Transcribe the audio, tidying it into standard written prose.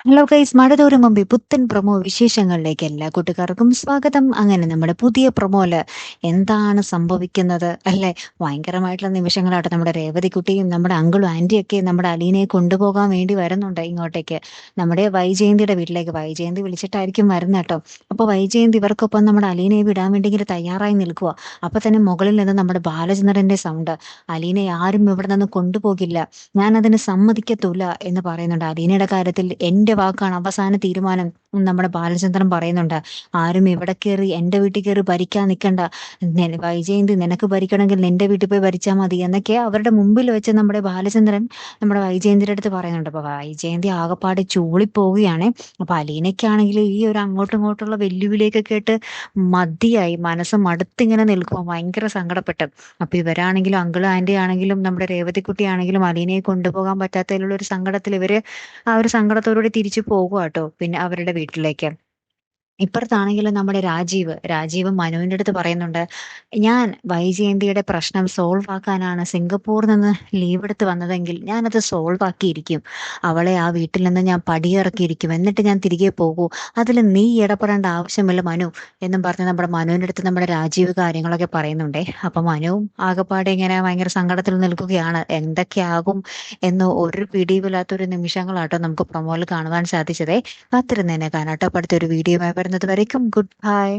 Hello guys, മഴതോരും മുമ്പേ പുത്തൻ promo വിശേഷങ്ങളിലേക്ക് എല്ലാ കൂട്ടുകാർക്കും സ്വാഗതം. അങ്ങനെ നമ്മുടെ പുതിയ പ്രൊമോയില് എന്താണ് സംഭവിക്കുന്നത് അല്ലെ? ഭയങ്കരമായിട്ടുള്ള നിമിഷങ്ങളാട്ടെ. നമ്മുടെ രേവതിക്കുട്ടിയും നമ്മുടെ അങ്കിളും ആന്റിയൊക്കെ നമ്മുടെ അലീനയെ കൊണ്ടുപോകാൻ വേണ്ടി വരുന്നുണ്ട് ഇങ്ങോട്ടേക്ക്, നമ്മുടെ വൈജയന്തിയുടെ വീട്ടിലേക്ക്. വൈജയന്തി വിളിച്ചിട്ടായിരിക്കും വരുന്നത് കേട്ടോ. അപ്പൊ വൈജയന്തി ഇവർക്കൊപ്പം നമ്മുടെ അലീനയെ വിടാൻ വേണ്ടി ഇങ്ങനെ തയ്യാറായി നിൽക്കുക. അപ്പൊ തന്നെ മുകളിൽ നിന്ന് നമ്മുടെ ബാലചന്ദ്രന്റെ സൗണ്ട്, അലീനയെ ആരും ഇവിടെ നിന്ന് കൊണ്ടുപോകില്ല, ഞാൻ അതിന് സമ്മതിക്കത്തൂല എന്ന് പറയുന്നുണ്ട്. അലീനയുടെ കാര്യത്തിൽ എന്റെ വാക്കാണ് അവസാന തീരുമാനം എന്ന് നമ്മുടെ ബാലചന്ദ്രൻ പറയുന്നുണ്ട്. ആരും ഇവിടെ കയറി എന്റെ വീട്ടിൽ കയറി ഭരിക്കാൻ നിൽക്കണ്ട. വൈജയന്തി, നിനക്ക് ഭരിക്കണമെങ്കിൽ നിന്റെ വീട്ടിൽ പോയി ഭരിച്ചാൽ മതി എന്നൊക്കെ അവരുടെ മുമ്പിൽ വെച്ച് നമ്മുടെ ബാലചന്ദ്രൻ നമ്മുടെ വൈജയന്തിയുടെ അടുത്ത് പറയുന്നുണ്ട്. അപ്പൊ വൈജയന്തി ആകപ്പാടെ ചൂളിപ്പോവുകയാണ്. അപ്പൊ അലീനയ്ക്കാണെങ്കിൽ ഈ ഒരു അങ്ങോട്ടും ഇങ്ങോട്ടുള്ള വെല്ലുവിളിയൊക്കെ കേട്ട് മതിയായി, മനസ്സ് മടുത്തിങ്ങനെ നിൽക്കുക, ഭയങ്കര സങ്കടപ്പെട്ട്. അപ്പൊ ഇവരാണെങ്കിലും അങ്കിളും ആന്റി ആണെങ്കിലും നമ്മുടെ രേവതിക്കുട്ടി ആണെങ്കിലും അലീനയെ കൊണ്ടുപോകാൻ പറ്റാത്തതിലുള്ള ഒരു സങ്കടത്തിൽ ഇവര് ആ ഒരു സങ്കടത്തോടുകൂടി തിരിച്ചു പോകുക കേട്ടോ, പിന്നെ അവരുടെ വീട്ടിലേക്ക്. ഇപ്പുറത്താണെങ്കിലും നമ്മുടെ രാജീവ് മനുവിന്റെ അടുത്ത് പറയുന്നുണ്ട്, ഞാൻ വൈജയന്തിയുടെ പ്രശ്നം സോൾവ് ആക്കാനാണ് സിംഗപ്പൂരിൽ നിന്ന് ലീവ് എടുത്ത് വന്നതെങ്കിൽ ഞാനത് സോൾവ് ആക്കിയിരിക്കും. അവളെ ആ വീട്ടിൽ നിന്ന് ഞാൻ പടിയിറക്കിയിരിക്കും, എന്നിട്ട് ഞാൻ തിരികെ പോകൂ. അതിൽ നീ ഇടപെടേണ്ട ആവശ്യമില്ല മനു എന്നും പറഞ്ഞ് നമ്മുടെ മനുവിന്റെ അടുത്ത് നമ്മുടെ രാജീവ് കാര്യങ്ങളൊക്കെ പറയുന്നുണ്ടേ. അപ്പൊ മനുവും ആകെപ്പാടെ ഇങ്ങനെ ഭയങ്കര സങ്കടത്തിൽ നിൽക്കുകയാണ്. എന്തൊക്കെയാകും എന്ന് ഒരു പിടിയുമില്ലാത്തൊരു നിമിഷങ്ങളാട്ടോ നമുക്ക് പ്രൊമോയിൽ കാണുവാൻ സാധിച്ചതേ. കാത്തിരുന്നേനെ കാണാട്ടോ. അടുത്തൊരു വീഡിയോയുമായി വരുന്നത് വരയ്ക്കും ഗുഡ് ബൈ.